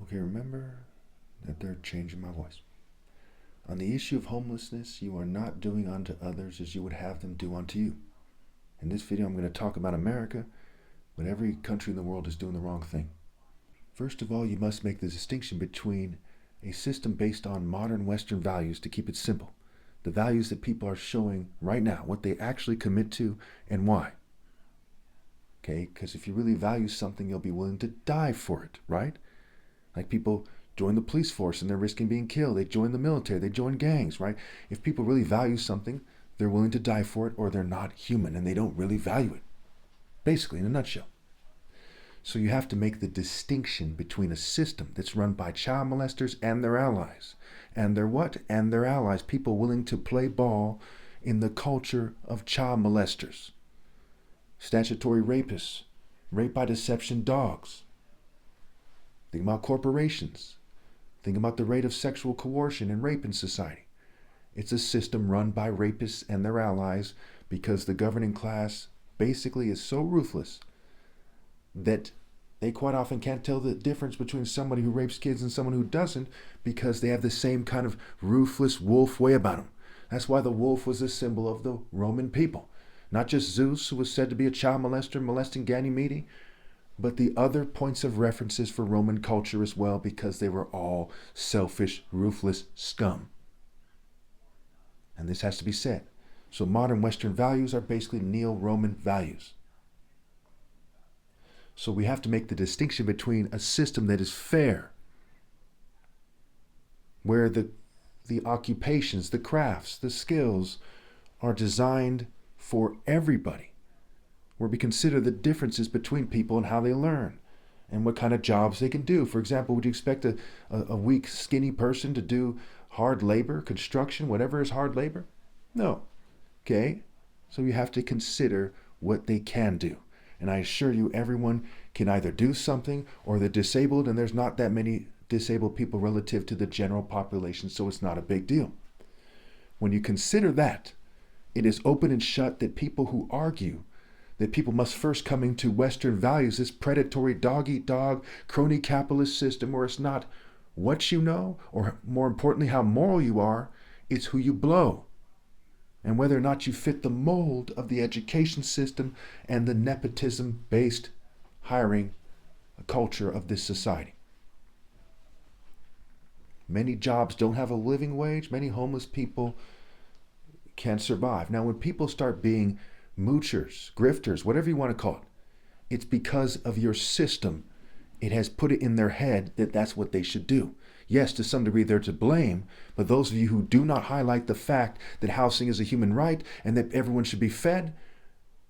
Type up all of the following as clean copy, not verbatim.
Okay, remember that they're changing my voice. On the issue of homelessness, you are not doing unto others as you would have them do unto you. In this video, I'm going to talk about America, but every country in the world is doing the wrong thing. First of all, you must make the distinction between a system based on modern Western values, to keep it simple. The values that people are showing right now, what they actually commit to and why. Okay, because if you really value something, you'll be willing to die for it, right? Like people join the police force and they're risking being killed. They join the military, they join gangs, right? If people really value something, they're willing to die for it, or they're not human and they don't really value it. Basically, in a nutshell. So you have to make the distinction between a system that's run by child molesters and their allies. And they're what? And their allies, people willing to play ball in the culture of child molesters. Statutory rapists, rape by deception dogs. Think about corporations. Think about the rate of sexual coercion and rape in society. It's a system run by rapists and their allies because the governing class basically is so ruthless that they quite often can't tell the difference between somebody who rapes kids and someone who doesn't, because they have the same kind of ruthless wolf way about them. That's why the wolf was a symbol of the Roman people. Not just Zeus, who was said to be a child molester molesting Ganymede, but the other points of references for Roman culture as well, because they were all selfish, ruthless scum. And this has to be said. So modern Western values are basically neo-Roman values. So we have to make the distinction between a system that is fair, where the occupations, the crafts, the skills are designed for everybody, where we consider the differences between people and how they learn and what kind of jobs they can do. For example, would you expect a weak, skinny person to do hard labor, construction, whatever is hard labor? No. Okay? So you have to consider what they can do. And I assure you, everyone can either do something or they're disabled, and there's not that many disabled people relative to the general population, so it's not a big deal. When you consider that, it is open and shut that people who argue that people must first come into Western values, this predatory dog-eat-dog, crony capitalist system where it's not what you know, or more importantly, how moral you are, it's who you blow. And whether or not you fit the mold of the education system and the nepotism-based hiring culture of this society. Many jobs don't have a living wage. Many homeless people can't survive. Now, when people start being moochers, grifters, whatever you want to call it, it's because of your system. It has put it in their head that that's what they should do. Yes, to some degree they're to blame, but those of you who do not highlight the fact that housing is a human right and that everyone should be fed,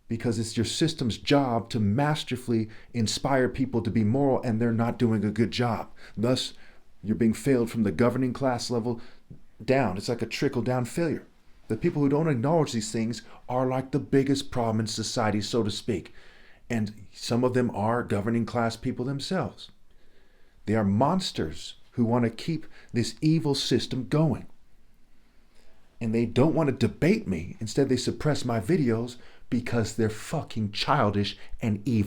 because it's your system's job to masterfully inspire people to be moral, and they're not doing a good job. Thus, you're being failed from the governing class level down. It's like a trickle-down failure. The people who don't acknowledge these things are like the biggest problem in society, so to speak. And some of them are governing class people themselves. They are monsters who want to keep this evil system going. And they don't want to debate me. Instead, they suppress my videos because they're fucking childish and evil.